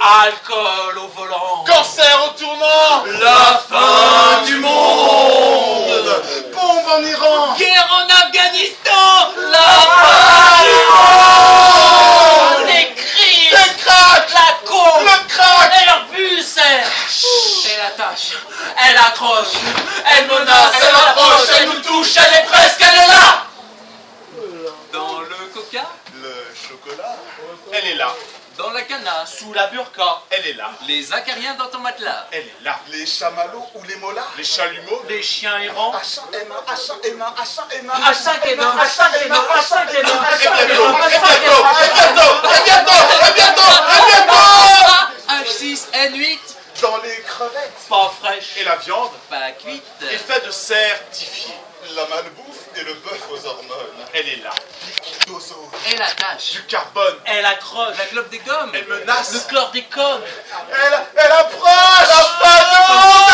Alcool au volant. Cancer au tournant. La fin du monde. Bombe en Iran. Guerre en Afghanistan. La fin du monde. Les crises. Les cracks. La coke. Le crack. Et leur bus. Elle attache. Elle accroche. Elle menace. Elle approche. Elle nous touche. Elle est presque. Elle est là. Dans le coca. Le chocolat. Elle est là. Dans la cana. Sous la burqa. Elle est là. Les acariens dans ton matelas. Elle est là. Les chamallows ou les molas. Les chalumeaux. Les chiens errants. H1N1, H1N1, H1N1, H5N1, H5N1, H5N1, H6N8. Dans les crevettes. Pas fraîche. Et la viande. Pas cuite. Effet de certifié. La malbouffe et le bœuf aux hormones. Elle est là. D'ozone. Elle attache. Du carbone. Elle accroche. La clope des gommes. Elle menace. Le chlordécone. Elle approche. La fin du monde.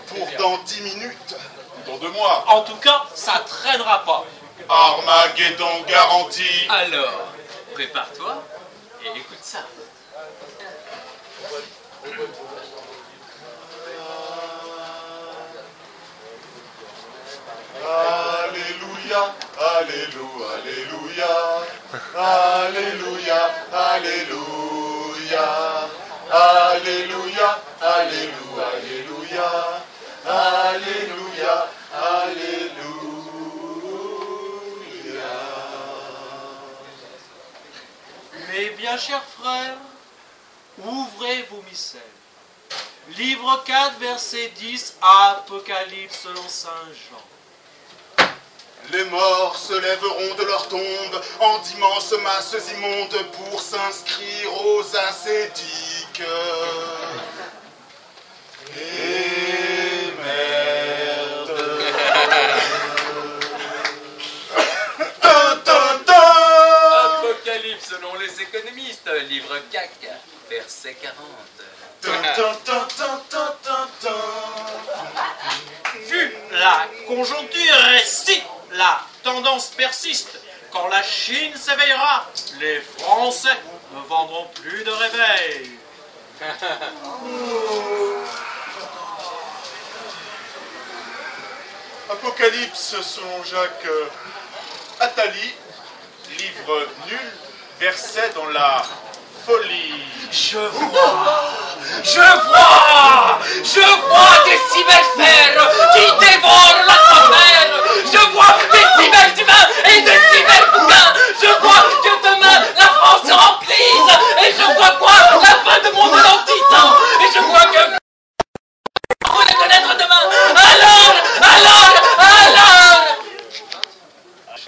Pour dans 10 minutes. Dans 2 mois. En tout cas, ça traînera pas. Armageddon garanti. Alors, prépare-toi et écoute ça. Alléluia, alléluia, alléluia, alléluia, alléluia, alléluia, alléluia, alléluia, alléluia. Mes bien chers frères, ouvrez vos missels. Livre 4, verset 10, Apocalypse selon Saint Jean. Les morts se lèveront de leur tombe en d'immenses masses immondes pour s'inscrire aux ascétiques. Et merde. Apocalypse selon les économistes, livre CAC, verset 40. Vu la conjoncture et si la tendance persiste, quand la Chine s'éveillera, les Français ne vendront plus de réveil. Apocalypse selon Jacques Attali, livre nul, verset dans la folie. Je vois des cybèles qui dévorent l'atmosphère. Je vois des cybèles humains et des cybèles bouquins. Je vois que demain la France se remplisse. Et je vois quoi? La fin du monde dans 10 ans. Et je vois que vous les connaître demain. Alors.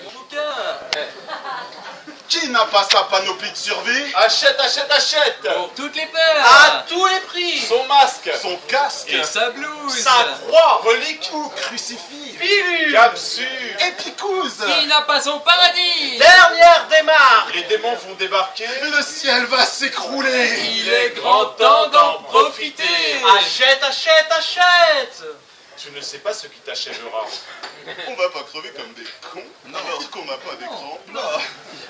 Mon bouquin. Qui n'a pas sa panoplie de survie? Achète, achète, achète. Pour toutes les peurs. À tous les prix. Son masque. Son casque. Et sa blouse. Sa croix. Relique ou crucifix. Pilule. Capsule. Épicouse. Qui n'a pas son paradis. Dernière démarche. Les démons vont débarquer. Le ciel va s'écrouler. Il est grand temps d'en profiter. Achète, achète, achète. Tu ne sais pas ce qui t'achèvera. On va pas crever comme des cons lorsqu'on n'a pas d'écran plat.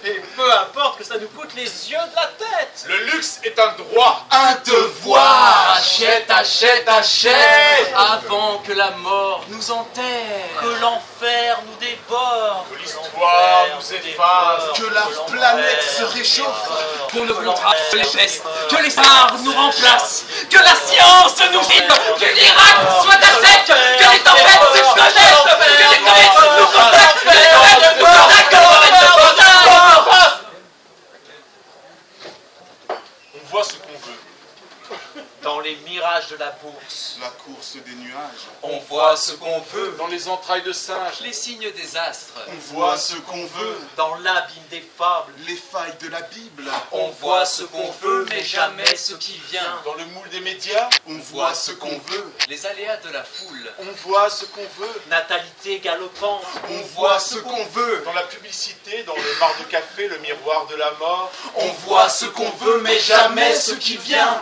Et peu importe que ça nous coûte les yeux de la tête. Le luxe est un droit. Un devoir. Achète, achète, achète, avant que la mort nous enterre. Que l'enfer nous dévore. Que l'histoire nous efface. Que la planète se réchauffe. Qu'on ne contraste les pestes, que les stars nous remplacent, que la science nous guide, que l'Irak soit à sec, que les tempêtes se connectent, que les comètes nous contactent, que les comètes nous contactent, On voit ce qu'on veut. Dans les mirages de la bourse. La course des nuages. on voit ce qu'on veut. Dans les entrailles de singe. Les signes des astres, On voit ce qu'on veut. Dans l'abîme des fables. Les failles de la Bible. on voit ce qu'on veut, mais jamais ce qui vient. Dans le moule des médias. On voit ce qu'on veut. Les aléas de la foule, On voit ce qu'on veut. Natalité galopante. On voit ce qu'on veut. Dans la publicité, dans le bar de café, le miroir de la mort. on voit ce qu'on veut, mais jamais ce qui vient.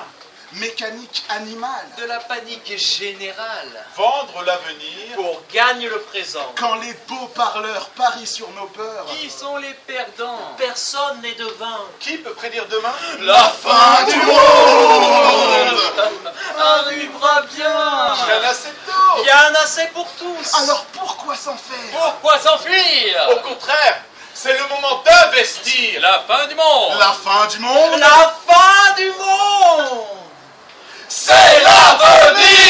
mécanique animale. De la panique générale. Vendre l'avenir pour gagner le présent. Quand les beaux parleurs parient sur nos peurs. Qui sont les perdants? Personne n'est devin. Qui peut prédire demain? La fin du monde. Arrivera bien. Bien assez tôt. Bien assez pour tous. Alors pourquoi s'en faire? Pourquoi s'enfuir? Au contraire, c'est le moment d'investir. La fin du monde. La fin du monde? La fin du monde. C'est l'avenir.